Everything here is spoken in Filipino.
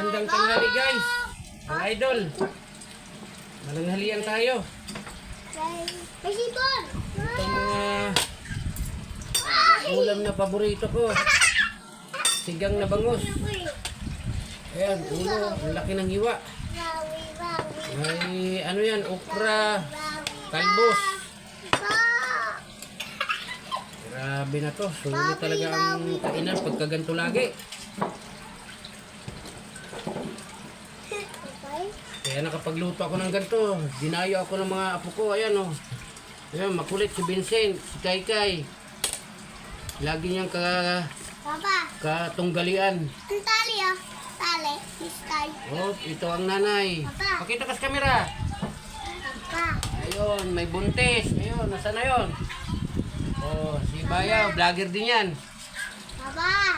Magandang tanghali guys. Mga idol. Malanghalian tayo. May sipon! Ito mga ulam na paborito ko. Sigang na bangus. Ayan, ulo. Ang laki ng hiwa. May ano yan, okra, talbos. Grabe na to. Sulit talaga ang kainan pagka ganito lagi. Kaya nakapagluto ako ng ganito. Dinayo ako ng mga apo ko. Ayan o. Ayan, makulit si Vincent, si Kaykay. Lagi niyang Papa, katunggalian. ang tali ah. Tali, this time. Oh, ito ang nanay. Papa. Pakita ka sa kamera. Papa, Ayun, may buntis. Ayun, nasa na yun? Oh, si Bayaw, vlogger din yan. Papa.